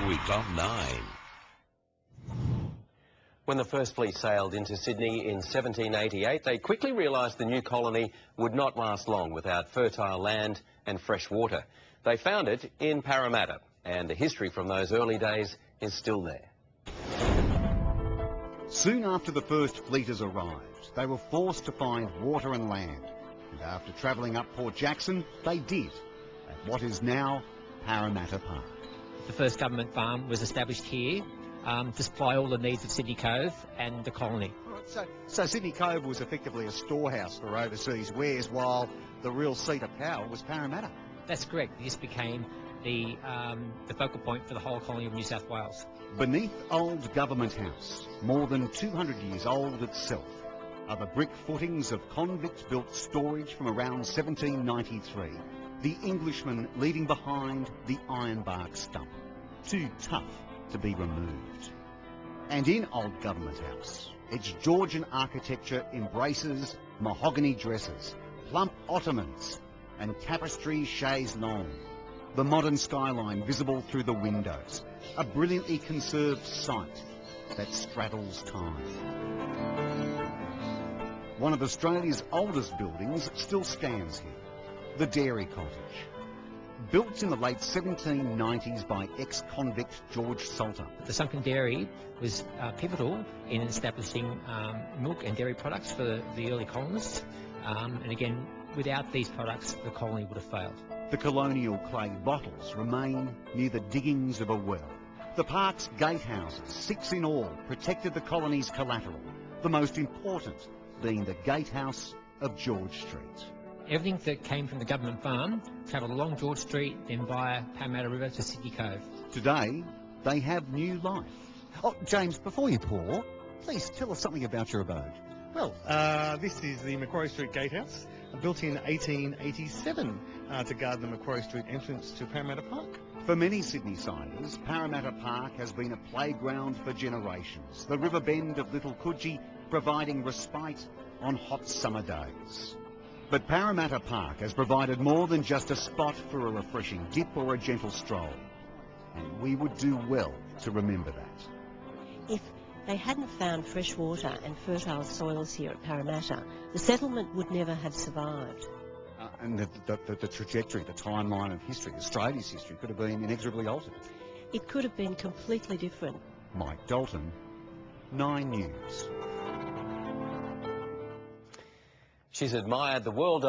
Week of 9. When the first fleet sailed into Sydney in 1788, they quickly realised the new colony would not last long without fertile land and fresh water. They found it in Parramatta, and the history from those early days is still there. Soon after the first fleeters arrived, they were forced to find water and land. And after travelling up Port Jackson, they did, at what is now Parramatta Park. The first government farm was established here to supply all the needs of Sydney Cove and the colony. So Sydney Cove was effectively a storehouse for overseas wares, while the real seat of power was Parramatta. That's correct. This became the focal point for the whole colony of New South Wales. Beneath Old Government House, more than 200 years old itself, are the brick footings of convict-built storage from around 1793, the Englishmen leaving behind the ironbark stump, too tough to be removed. And in Old Government House, its Georgian architecture embraces mahogany dresses, plump ottomans and tapestry chaise longue, the modern skyline visible through the windows, a brilliantly conserved site that straddles time. One of Australia's oldest buildings still stands here, the Dairy Cottage. Built in the late 1790s by ex-convict George Salter. The sunken dairy was pivotal in establishing milk and dairy products for the early colonists. And again, without these products, the colony would have failed. The colonial clay bottles remain near the diggings of a well. The park's gatehouses, 6 in all, protected the colony's collateral, the most important being the Gatehouse of George Street. Everything that came from the government farm travelled along George Street, then via Parramatta River to Sydney Cove. Today, they have new life. Oh, James, before you pour, please tell us something about your abode. Well, this is the Macquarie Street Gatehouse, built in 1887 to guard the Macquarie Street entrance to Parramatta Park. For many Sydney-siders, Parramatta Park has been a playground for generations, the river bend of Little Coogee providing respite on hot summer days. But Parramatta Park has provided more than just a spot for a refreshing dip or a gentle stroll. And we would do well to remember that. If they hadn't found fresh water and fertile soils here at Parramatta, the settlement would never have survived. And the trajectory, the timeline of history, Australia's history, could have been inexorably altered. It could have been completely different. Mike Dalton, 9 News. She's admired the world